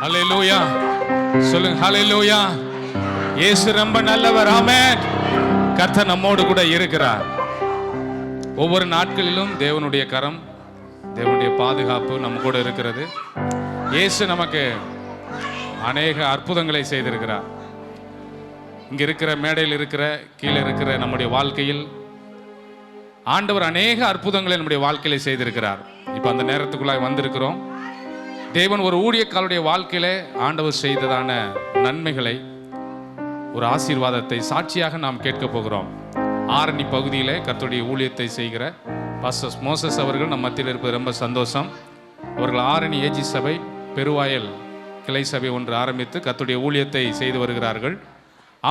ஹல்லேலூயா சொல்லுங்க. ஹல்லேலூயா. இயேசு ரொம்ப நல்லவர். ஆமென். கர்த்தர் நம்மோடு கூட இருக்கிறார். ஒவ்வொரு நாட்களிலும் தேவனுடைய கரம், தேவனுடைய பாதுகாப்பு நம்ம கூட இருக்கிறது. இயேசு நமக்கு அநேக அற்புதங்களை செய்திருக்கிறார். இங்க இருக்கிற மேடையில் இருக்கிற கீழே இருக்கிற நம்முடைய வாழ்க்கையில் ஆண்டவர் அநேக அற்புதங்களை நம்முடைய வாழ்க்கையில செய்திருக்கிறார். இப்ப அந்த நேரத்துக்குள்ளாய் வந்திருக்கிறோம். தேவன் ஒரு ஊழியக்காரருடைய வாழ்க்கையில ஆண்டவர் செய்ததான நன்மைகளை, ஒரு ஆசீர்வாதத்தை சாட்சியாக நாம் கேட்க போகிறோம். ஆரணி பகுதியிலே கர்த்தருடைய ஊழியத்தை செய்கிற பாஸ்டர் மோசஸ் அவர்கள் நம்ம மத்தியில் இருப்பது ரொம்ப சந்தோஷம். அவர்கள் ஆரணி ஏஜி சபை பெருவாயல் கிளை சபை ஒன்று ஆரம்பித்து கர்த்தருடைய ஊழியத்தை செய்து வருகிறார்கள்.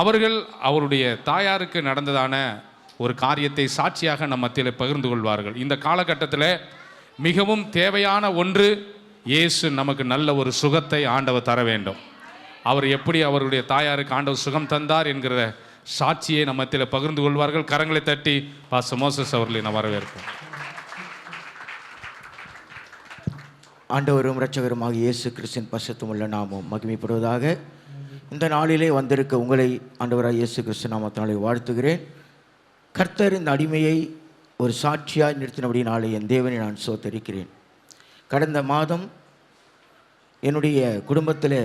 அவர்கள் அவருடைய தாயாருக்கு நடந்ததான ஒரு காரியத்தை சாட்சியாக நம்ம மத்தியில் பகிர்ந்து கொள்வார்கள். இந்த காலகட்டத்தில் மிகவும் தேவையான ஒன்று, இயேசு நமக்கு நல்ல ஒரு சுகத்தை ஆண்டவர் தர வேண்டும். அவர் எப்படி அவருடைய தாயாருக்கு ஆண்டவர் சுகம் தந்தார் என்கிற சாட்சியை நம்ம மத்தியில் பகிர்ந்து கொள்வார்கள். கரங்களை தட்டி பாஸ்டர் மோசஸ் அவர்களை நான் வரவேற்பேன். ஆண்டவரும் இரட்சகருமாக இயேசு கிறிஸ்துவின் பரிசுத்தமுள்ள நாமம் மகிமைப்படுவதாக. இந்த நாளிலே வந்திருக்க உங்களை ஆண்டவராக இயேசு கிறிஸ்து நாமத்தினாலே வாழ்த்துகிறேன். கர்த்தர் இந்த அடிமையை ஒரு சாட்சியாக நிறுத்தினபடினாலே என் தேவனை நான் சோத்தரிக்கிறேன். கடந்த மாதம் என்னுடைய குடும்பத்தில்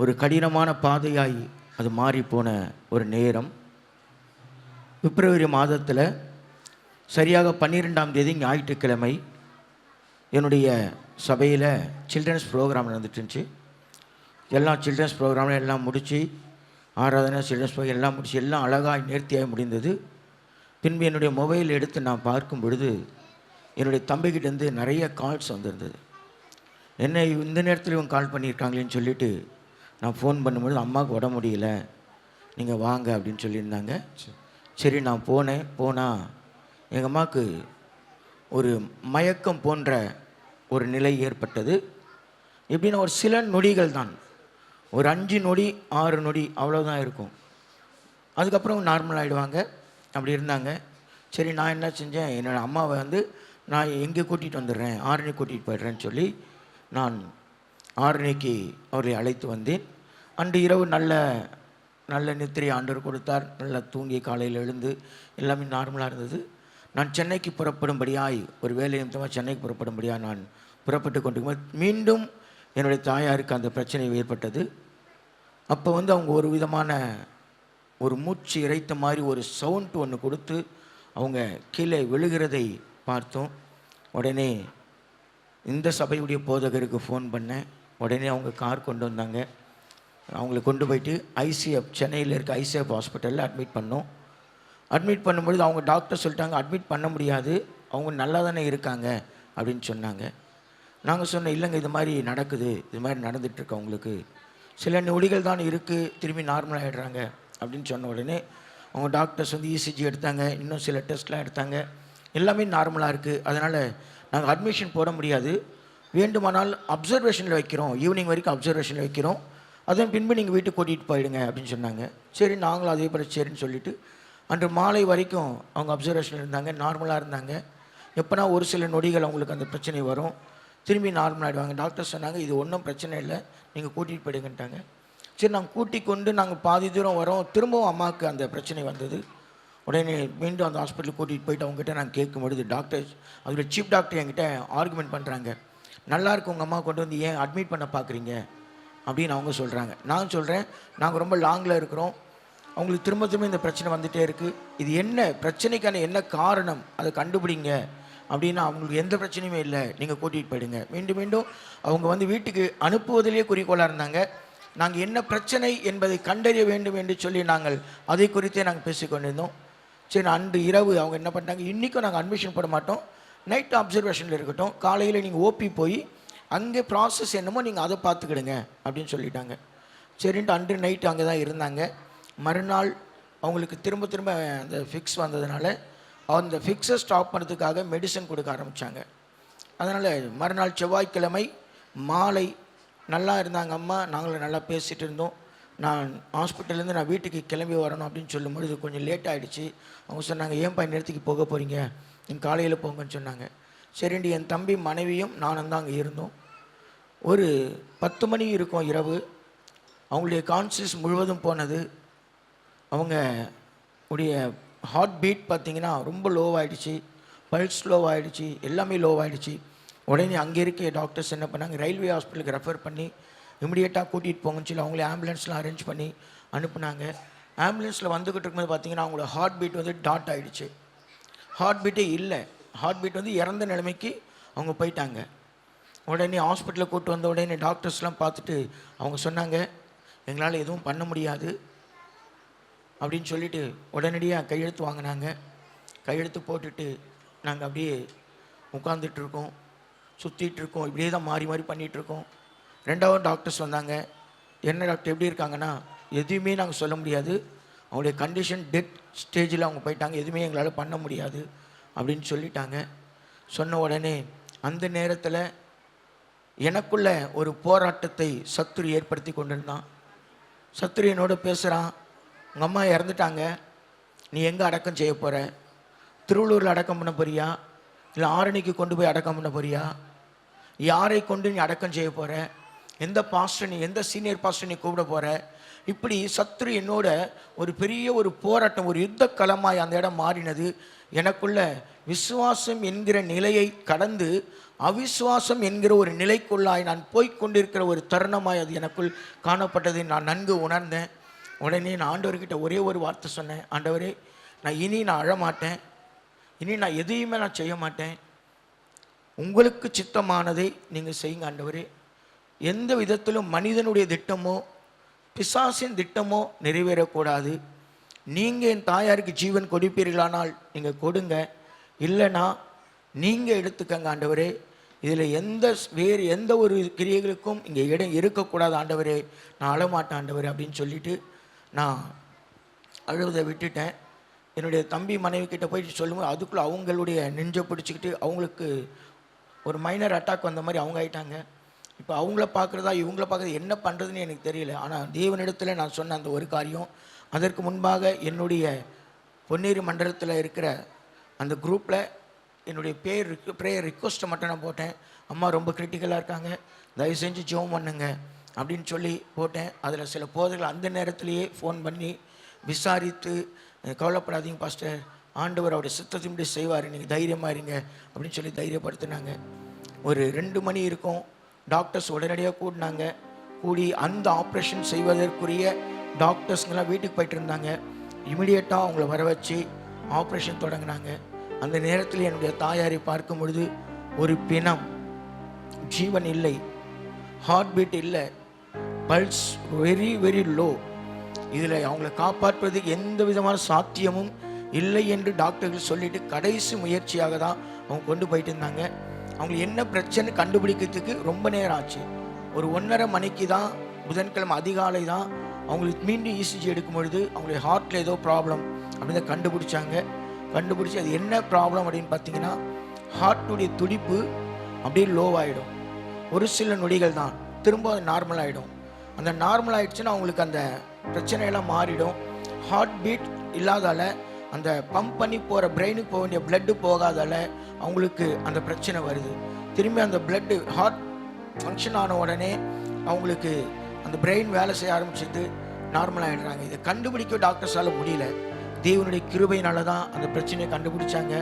ஒரு கடினமான பாதையாய் அது மாறிப்போன ஒரு நேரம். பிப்ரவரி மாதத்தில் சரியாக 12ஆம் தேதி ஞாயிற்றுக்கிழமை என்னுடைய சபையில் சில்ட்ரன்ஸ் ப்ரோக்ராம் நடந்துட்டு இருந்துச்சு. எல்லா சில்ட்ரன்ஸ் ப்ரோக்ராமும் எல்லாம் முடித்து, ஆராதனை சில்ட்ரன்ஸ் ப்ரோக்ராம் எல்லாம் முடித்து எல்லாம் அழகாக நேர்த்தியாக முடிந்தது. பின்பு என்னுடைய மொபைல் எடுத்து நான் பார்க்கும் பொழுது என்னுடைய தம்பிக்கிட்டேருந்து நிறைய கால்ஸ் வந்திருந்தது. என்ன இந்த நேரத்தில் இவங்க கால் பண்ணியிருக்காங்களேன்னு சொல்லிவிட்டு நான் ஃபோன் பண்ணும்பொழுது அம்மாவுக்கு உட முடியல, நீங்கள் வாங்க அப்படின்னு சொல்லியிருந்தாங்க. சரி நான் போனால் எங்கள் அம்மாவுக்கு ஒரு மயக்கம் போன்ற ஒரு நிலை ஏற்பட்டது. எப்படின்னா ஒரு சில நொடிகள் தான், ஒரு 5 நொடி 6 நொடி அவ்வளோதான் இருக்கும். அதுக்கப்புறம் நார்மல் ஆகிடுவாங்க. அப்படி இருந்தாங்க. சரி நான் என்ன செஞ்சேன், என்னோடய அம்மாவை நான் எங்கே கூட்டிகிட்டு வந்துடுறேன், ஆரணி கூட்டிகிட்டு போய்ட்றேன்னு சொல்லி நான் ஆரணிக்கு அவரை அழைத்து வந்தேன். அன்று இரவு நல்ல நித்திரை ஆண்டவர் கொடுத்தார். நல்லா தூங்கி காலையில் எழுந்து எல்லாமே நார்மலாக இருந்தது. நான் சென்னைக்கு புறப்படும்படியாய், ஒரு வேலை நிமித்தமாக சென்னைக்கு புறப்படும்படியாக நான் புறப்பட்டு கொண்டு மீண்டும் என்னுடைய தாயாருக்கு அந்த பிரச்சனை ஏற்பட்டது. அப்போ அவங்க ஒரு விதமான ஒரு மூச்சு இறைத்த மாதிரி ஒரு சவுண்ட் ஒன்று கொடுத்து அவங்க கீழே விழுகிறதை பார்த்தோம். உடனே இந்த சபையுடைய போதகருக்கு ஃபோன் பண்ணேன். உடனே அவங்க கார் கொண்டு வந்தாங்க. அவங்களை கொண்டு போயிட்டு ஐசிஎஃப், சென்னையில் இருக்க ஐசிஎஃப் ஹாஸ்பிட்டலில் அட்மிட் பண்ணோம். அட்மிட் பண்ணும்பொழுது அவங்க டாக்டர் சொல்லிட்டாங்க, அட்மிட் பண்ண முடியாது, அவங்க நல்லா தானே இருக்காங்க அப்படின்னு சொன்னாங்க. நாங்கள் சொன்னோம், இல்லைங்க இது மாதிரி நடக்குது, இது மாதிரி நடந்துகிட்ருக்கு, அவங்களுக்கு சில நொடிகள் தான் இருக்குது, திரும்பி நார்மல் ஆகிடுறாங்க அப்படின்னு சொன்ன உடனே அவங்க டாக்டர்ஸ் இசிஜி எடுத்தாங்க, இன்னும் சில டெஸ்ட்லாம் எடுத்தாங்க, எல்லாமே நார்மலாக இருக்குது. அதனால் நாங்கள் அட்மிஷன் போட முடியாது, வேண்டுமானால் அப்சர்வேஷனில் வைக்கிறோம், ஈவினிங் வரைக்கும் அப்சர்வேஷனில் வைக்கிறோம், அதன் பின்பு நீங்கள் வீட்டுக்கு கூட்டிகிட்டு போயிடுங்க அப்படின்னு சொன்னாங்க. சரி நாங்களும் அதே போல் சரின்னு சொல்லிவிட்டு அன்று மாலை வரைக்கும் அவங்க அப்சர்வேஷனில் இருந்தாங்க, நார்மலாக இருந்தாங்க. எப்போனா ஒரு சில நொடிகள் அவங்களுக்கு அந்த பிரச்சனை வரும், திரும்பி நார்மல் ஆகிடுவாங்க. டாக்டர் சொன்னாங்க இது ஒன்றும் பிரச்சனை இல்லை, நீங்கள் கூட்டிகிட்டு போயிடுங்கன்ட்டாங்க. சரி நாங்கள் கூட்டிக் கொண்டு நாங்கள் பாதி தூரம் வரோம், திரும்பவும் அம்மாவுக்கு அந்த பிரச்சனை வந்தது. உடனே மீண்டும் அந்த ஹாஸ்பிட்டலுக்கு கூட்டிகிட்டு போயிட்டு அவங்ககிட்ட நாங்கள் கேட்கும் பொழுது டாக்டர், அதில் சீஃப் டாக்டர் என்கிட்ட ஆர்குமெண்ட் பண்ணுறாங்க, நல்லா இருக்கு உங்கள் அம்மா கொண்டு வந்து ஏன் அட்மிட் பண்ண பார்க்குறீங்க அப்படின்னு அவங்க சொல்கிறாங்க. நான் சொல்கிறேன், நாங்கள் ரொம்ப லாங்கில் இருக்கிறோம், அவங்களுக்கு திரும்ப இந்த பிரச்சனை வந்துகிட்டே இருக்குது, இது என்ன பிரச்சனைக்கான என்ன காரணம் அதை கண்டுபிடிங்க அப்படின்னா அவங்களுக்கு எந்த பிரச்சனையுமே இல்லை, நீங்கள் கூட்டிகிட்டு போயிடுங்க. மீண்டும் அவங்க வீட்டுக்கு அனுப்புவதிலேயே குறிக்கோளாக இருந்தாங்க. நாங்கள் என்ன பிரச்சனை என்பதை கண்டறிய வேண்டும் என்று சொல்லி நாங்கள் அதை குறித்தே நாங்கள் பேசிக்கொண்டிருந்தோம். சரி அன்று இரவு அவங்க என்ன பண்ணிட்டாங்க, இன்றைக்கும் நாங்கள் அட்மிஷன் போட மாட்டோம், நைட்டு அப்சர்வேஷனில் இருக்கட்டும், காலையில் நீங்கள் ஓபி போய் அங்கே ப்ராசஸ் என்னமோ நீங்கள் அதை பார்த்துக்கிடுங்க அப்படின்னு சொல்லிட்டாங்க. சரின்ட்டு அன்று நைட்டு அங்கே தான் இருந்தாங்க. மறுநாள் அவங்களுக்கு திரும்ப அந்த ஃபிக்ஸ் வந்ததுனால அந்த ஃபிக்ஸை ஸ்டாப் பண்ணுறதுக்காக மெடிசன் கொடுக்க ஆரம்பித்தாங்க. அதனால் மறுநாள் செவ்வாய்க்கிழமை மாலை நல்லா இருந்தாங்க அம்மா, நாங்களும் நல்லா பேசிகிட்டு இருந்தோம். நான் ஹாஸ்பிட்டல்லேருந்து நான் வீட்டுக்கு கிளம்பி வரணும் அப்படின்னு சொல்லும்பொழுது கொஞ்சம் லேட் ஆகிடுச்சு. அவங்க சொன்னாங்க, ஏன்பா நேரத்துக்கு போக போகிறீங்க, நீங்கள் காலையில் போங்கன்னு சொன்னாங்க. சரிண்டு என் தம்பி மனைவியும் நானும் தான் அங்கே இருந்தோம். ஒரு 10 மணி இருக்கும் இரவு. அவங்களுடைய கான்சியஸ் முழுவதும் போனது. அவங்க உடைய ஹார்ட் பீட் பார்த்திங்கன்னா ரொம்ப லோவாகிடுச்சு, பல்ஸ் லோவாகிடுச்சு, எல்லாமே லோவாகிடுச்சு. உடனே அங்கே இருக்க டாக்டர்ஸ் என்ன பண்ணாங்க, ரயில்வே ஹாஸ்பிட்டலுக்கு ரெஃபர் பண்ணி இமிடியேட்டாக கூட்டிகிட்டு போங்கன்னு சொல்லி அவங்களே ஆம்புலன்ஸ்லாம் அரேஞ்ச் பண்ணி அனுப்புனாங்க. ஆம்புலன்ஸில் வந்துக்கிட்டு இருக்கும்போது பார்த்திங்கன்னா அவங்களோட ஹார்ட் பீட் வந்து டாட் ஆகிடுச்சு. ஹார்ட் பீட்டே இல்லை, ஹார்ட் பீட் வந்து இறந்த நிலைமைக்கு அவங்க போயிட்டாங்க. உடனே ஹாஸ்பிட்டலில் கூப்பிட்டு வந்த உடனே டாக்டர்ஸ்லாம் பார்த்துட்டு அவங்க சொன்னாங்க, எங்களால் எதுவும் பண்ண முடியாது அப்படின்னு சொல்லிட்டு உடனடியாக கையெழுத்து வாங்கினாங்க. கையெழுத்து போட்டுட்டு நாங்கள் அப்படியே உட்காந்துட்ருக்கோம், சுற்றிட்டுருக்கோம், இப்படியே தான் மாறி மாறி பண்ணிகிட்ருக்கோம். ரெண்டாவது டாக்டர்ஸ் வந்தாங்க. என்ன டாக்டர் எப்படி இருக்காங்கன்னா, எதுவுமே நாங்கள் சொல்ல முடியாது, அவங்களுடைய கண்டிஷன் டெட் ஸ்டேஜில் அவங்க போயிட்டாங்க, எதுவுமே எங்களால் பண்ண முடியாது அப்படின்னு சொல்லிட்டாங்க. சொன்ன உடனே அந்த நேரத்தில் எனக்குள்ள ஒரு போராட்டத்தை சத்துரு ஏற்படுத்தி கொண்டிருந்தான். சத்துரு என்னோட பேசுகிறான், உங்கள் அம்மா இறந்துட்டாங்க, நீ எங்கே அடக்கம் செய்ய போகிற? திருவள்ளூரில் அடக்கம் பண்ண போறியா, இல்லை ஆரணிக்கு கொண்டு போய் அடக்கம் பண்ண போறியா? யாரை கொண்டு நீ அடக்கம் செய்ய போகிற? எந்த பாஸ்டர், நீ எந்த சீனியர் பாஸ்டர் நீ கூப்பிட போகிற? இப்படி சத்துரு என்னோட ஒரு பெரிய ஒரு போராட்டம், ஒரு யுத்த களமாய் அந்த இடம் மாறினது. எனக்குள்ள விசுவாசம் என்கிற நிலையை கடந்து அவிசுவாசம் என்கிற ஒரு நிலைக்குள்ளாய் நான் போய்கொண்டிருக்கிற ஒரு தருணமாய் அது எனக்குள் காணப்பட்டதை நான் நன்கு உணர்ந்தேன். உடனே நான் ஆண்டவர்கிட்ட ஒரே ஒரு வார்த்தை சொன்னேன், ஆண்டவரே, நான் அழமாட்டேன், இனி நான் எதையுமே நான் செய்ய மாட்டேன், உங்களுக்கு சித்தமானதை நீங்கள் செய்யுங்க ஆண்டவரே. எந்த விதத்திலும் மனிதனுடைய திட்டமோ பிசாசின் திட்டமோ நிறைவேறக்கூடாது. நீங்கள் என் தாயாருக்கு ஜீவன் கொடுப்பீர்களானால் நீங்கள் கொடுங்க, இல்லைனா நீங்கள் எடுத்துக்கங்க ஆண்டவரே. இதில் வேறு எந்த ஒரு கிரியைகளுக்கும் இங்கே இடம் இருக்கக்கூடாது ஆண்டவரே, நான் அழமாட்டேன் ஆண்டவரே அப்படின்னு சொல்லிட்டு நான் அழுவதை விட்டுட்டேன். என்னுடைய தம்பி மனைவி கிட்ட போயிட்டு சொல்லும்போது அதுக்குள்ளே அவங்களுடைய நெஞ்சை பிடிச்சிக்கிட்டு அவங்களுக்கு ஒரு மைனர் அட்டாக் வந்த மாதிரி அவங்க ஆயிட்டாங்க. இப்போ அவங்கள பார்க்குறதா இவங்கள பார்க்குறது என்ன பண்ணுறதுன்னு எனக்கு தெரியல. ஆனால் தேவனிடத்தில் நான் சொன்ன அந்த ஒரு காரியம், அதற்கு முன்பாக என்னுடைய பொன்னேரி மண்டலத்தில் இருக்கிற அந்த குரூப்பில் என்னுடைய ப்ரேயர் ரிக்வஸ்ட்டை மட்டும் நான் போட்டேன். அம்மா ரொம்ப கிரிட்டிக்கலாக இருக்காங்க, தயவு செஞ்சு ஜெபம் பண்ணுங்க அப்படின்னு சொல்லி போட்டேன். அதில் சில போதர்கள் அந்த நேரத்திலேயே ஃபோன் பண்ணி விசாரித்து, கவலைப்படாதீங்க பாஸ்டர், ஆண்டவர் அவருடைய சித்தத்தின்படி செய்வார், நீங்கள் தைரியமாக இருங்க அப்படின்னு சொல்லி தைரியப்படுத்தினாங்க. ஒரு 2 மணி இருக்கும், டாக்டர்ஸ் உடனடியாக கூடினாங்க. கூடி அந்த ஆப்ரேஷன் செய்வதற்குரிய டாக்டர்ஸ்ங்கெல்லாம் வீட்டுக்கு போயிட்டு இருந்தாங்க. இமிடியேட்டாக அவங்கள வர வச்சு ஆப்ரேஷன் தொடங்கினாங்க. அந்த நேரத்தில் என்னுடைய தாயாரை பார்க்கும் பொழுது ஒரு பிணம், ஜீவன் இல்லை, ஹார்ட் பீட் இல்லை, பல்ஸ் வெரி வெரி லோ. இதில் அவங்கள காப்பாற்றுவதற்கு எந்த விதமான சாத்தியமும் இல்லை என்று டாக்டர்கள் சொல்லிட்டு கடைசி முயற்சியாக தான் அவங்க கொண்டு போயிட்டு இருந்தாங்க. அவங்களுக்கு என்ன பிரச்சனை கண்டுபிடிக்கிறதுக்கு ரொம்ப நேரம் ஆச்சு. ஒரு 1:30 மணிக்கு தான், புதன்கிழமை அதிகாலை தான் அவங்களுக்கு மீண்டும் இசிஜி எடுக்கும் பொழுது அவங்களுடைய ஹார்ட்டில் ஏதோ ப்ராப்ளம் அப்படின்னு கண்டுபிடிச்சாங்க. கண்டுபிடிச்சி அது என்ன ப்ராப்ளம் அப்படின்னு பார்த்தீங்கன்னா, ஹார்ட்டுடைய துடிப்பு அப்படியே லோவாகிடும். ஒரு சில நொடிகள் தான், திரும்ப அது நார்மல் ஆகிடும். அந்த நார்மல் ஆகிடுச்சுன்னா அவங்களுக்கு அந்த பிரச்சனையெல்லாம் மாறிடும். ஹார்ட் பீட் இல்லாதால, அந்த பம்ப் பண்ணி போகிற பிரெயினுக்கு போக வேண்டிய பிளட்டு போகாதால அவங்களுக்கு அந்த பிரச்சனை வருது. திரும்பி அந்த பிளட்டு ஹார்ட் ஃபங்க்ஷன் ஆன உடனே அவங்களுக்கு அந்த பிரெயின் வேலை செய்ய ஆரம்பிச்சிட்டு நார்மல் ஆகிடுறாங்க. இதை கண்டுபிடிக்க டாக்டர்ஸால் முடியல. தேவனுடைய கிருபையினால தான் அந்த பிரச்சனையை கண்டுபிடிச்சாங்க.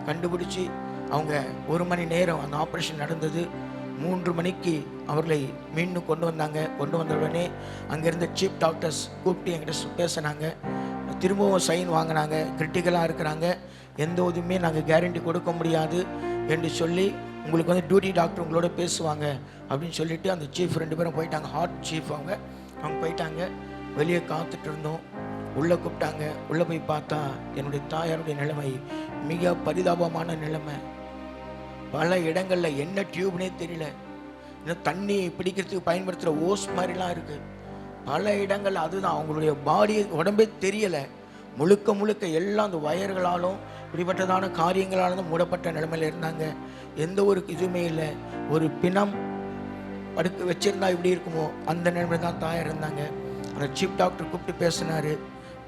கண்டுபிடிச்சி அவங்க 1 மணி நேரம் அந்த ஆப்ரேஷன் நடந்தது. 3 மணிக்கு அவர்களை மீண்டும் கொண்டு வந்தாங்க. கொண்டு வந்த உடனே அங்கேருந்து சீஃப் டாக்டர்ஸ் கூப்பிட்டு என்கிட்ட பேசினாங்க. திரும்பவும் சைன் வாங்கினாங்க. கிரிட்டிக்கலாக இருக்கிறாங்க, எந்த உதவியுமே நாங்கள் கேரண்டி கொடுக்க முடியாது என்று சொல்லி, உங்களுக்கு வந்து டியூட்டி டாக்டர் உங்களோட பேசுவாங்க அப்படின்னு சொல்லிட்டு அந்த சீஃப் 2 பேரும் போயிட்டாங்க. ஹார்ட் சீஃப் அவங்க போயிட்டாங்க. வெளியே காத்துட்டு இருந்தோம். உள்ளே கூப்பிட்டாங்க. உள்ளே போய் பார்த்தா என்னுடைய தாயாருடைய நிலைமை மிக பரிதாபமான நிலைமை. பல இடங்களில் என்ன டியூப்னே தெரியல, இன்னும் தண்ணி பிடிக்கிறதுக்கு பயன்படுத்துகிற ஓஸ் மாதிரிலாம் இருக்குது. பல இடங்கள் அதுதான் அவங்களுடைய பாடி உடம்பே தெரியலை. முழுக்க எல்லாம் அந்த வயர்களாலும் இப்படிப்பட்டதான காரியங்களாலும் மூடப்பட்ட நிலைமையில் இருந்தாங்க. எந்த ஒரு இதுவுமே இல்லை. ஒரு பிணம் படுக்க வச்சிருந்தா இப்படி இருக்குமோ அந்த நிலைமையில் தான் தாயார் இருந்தாங்க. அந்த சீஃப் டாக்டர் கூப்பிட்டு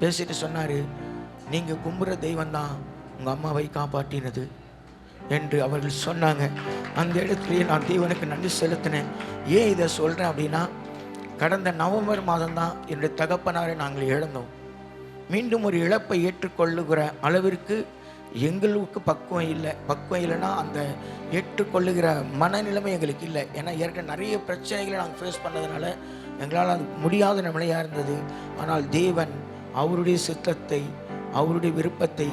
பேசிட்டு சொன்னார், நீங்கள் கும்புற தெய்வம் தான் உங்கள் அம்மாவை காப்பாற்றினது. என்று அவர்கள் சொன்னாங்க. அந்த இடத்துலையே நான் தேவனுக்கு நன்றி செலுத்தினேன். ஏன் இதை சொல்கிறேன் அப்படின்னா, கடந்த நவம்பர் மாதம்தான் என்னுடைய தகப்பனாரை நாங்கள் இழந்தோம். மீண்டும் ஒரு இழப்பை ஏற்றுக்கொள்ளுகிற அளவிற்கு எங்களுக்கு பக்குவம் இல்லைன்னா அந்த ஏற்றுக்கொள்ளுகிற மனநிலைமை எங்களுக்கு இல்லை. ஏன்னா ஏற்கனவே நிறைய பிரச்சனைகளை நாங்கள் ஃபேஸ் பண்ணதுனால எங்களால் அது முடியாத நிலையாக இருந்தது. ஆனால் தேவன் அவருடைய சித்தத்தை, அவருடைய விருப்பத்தை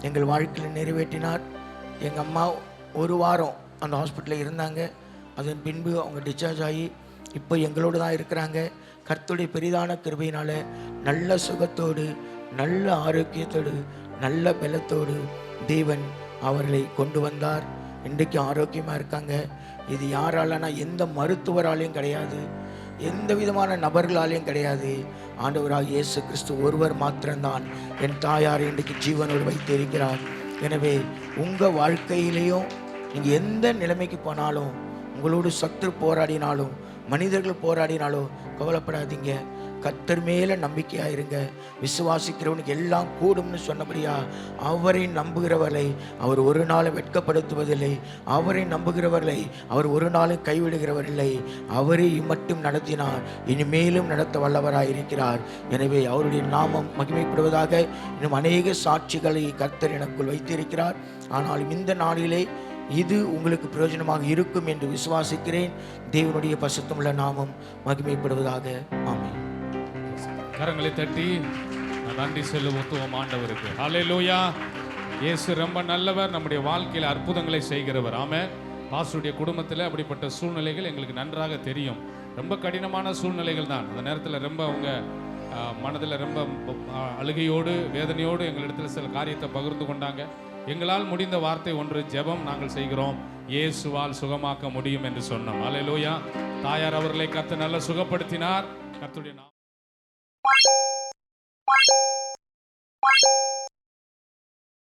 எங்கள் வாழ்க்கையில் நிறைவேற்றினார். எங்கள் அம்மா ஒரு வாரம் அந்த ஹாஸ்பிட்டலில் இருந்தாங்க. அதன் பின்பு அவங்க டிஸ்சார்ஜ் ஆகி இப்போ எங்களோடு தான் இருக்கிறாங்க. கர்த்தருடைய பெரிதான கிருபையினால் நல்ல சுகத்தோடு, நல்ல ஆரோக்கியத்தோடு, நல்ல பலத்தோடு தேவன் அவர்களை கொண்டு வந்தார். இன்றைக்கு ஆரோக்கியமாக இருக்காங்க. இது யாராலனா எந்த மருத்துவராலையும் கிடையாது, எந்த விதமான நபர்களாலையும் கிடையாது. ஆண்டவராக இயேசு கிறிஸ்து ஒருவர் மாத்திரம்தான் என் தாயார் இன்றைக்கு ஜீவனோடு வைத்திருக்கிறார். எனவே உங்கள் வாழ்க்கையிலையும் நீங்கள் எந்த நிலைமைக்கு போனாலும், உங்களோடு சத்துரு போராடினாலும், மனிதர்கள் போராடினாலும் கவலைப்படாதீங்க. கர்த்தர் மேலே நம்பிக்கையாக இருங்க. விசுவாசிக்கிறவனுக்கு எல்லாம் கூடும்னு சொன்னபடியா அவரை நம்புகிறவர்களை அவர் ஒரு நாளும் வெட்கப்படுத்துவதில்லை. அவரை நம்புகிறவர்களை அவர் ஒரு நாளும் கைவிடுகிறவரில்லை. அவரை மட்டும் நடத்தினார், இனிமேலும் நடத்த வல்லவராக இருக்கிறார். எனவே அவருடைய நாமம் மகிமைப்படுவதாக. இன்னும் அநேக சாட்சிகளை கர்த்தர் எனக்குள் வைத்திருக்கிறார். ஆனால் இந்த நாளிலே இது உங்களுக்கு பிரயோஜனமாக இருக்கும் என்று விசுவாசிக்கிறேன். தேவனுடைய பரிசுத்தமுள்ள நாமம் மகிமைப்படுவதாக. ஆமென். கரங்களை தட்டி நான் நன்றி செலுத்துவோம் ஆண்டவருக்கு. ஹல்லேலூயா. இயேசு ரொம்ப நல்லவர், நம்முடைய வாழ்க்கையில் அற்புதங்களை செய்கிறவர். ஆமென். பாஸ்டருடைய குடும்பத்தில் அப்படிப்பட்ட சூழ்நிலைகள் எங்களுக்கு நன்றாக தெரியும். ரொம்ப கடினமான சூழ்நிலைகள் தான். அந்த நேரத்தில் ரொம்ப அவங்க மனதில் ரொம்ப அழுகையோடு, வேதனையோடு எங்களிடத்தில் சில காரியத்தை பகிர்ந்து கொண்டாங்க. எங்களால் முடிந்த வார்த்தை ஒன்று, ஜெபம் நாங்கள் செய்கிறோம், இயேசுவால் சுகமாக்க முடியும் என்று சொன்னோம். ஹல்லேலூயா. தாயார் அவர்களை கர்த்தர் நல்ல சுகப்படுத்தினார். கர்த்தருடைய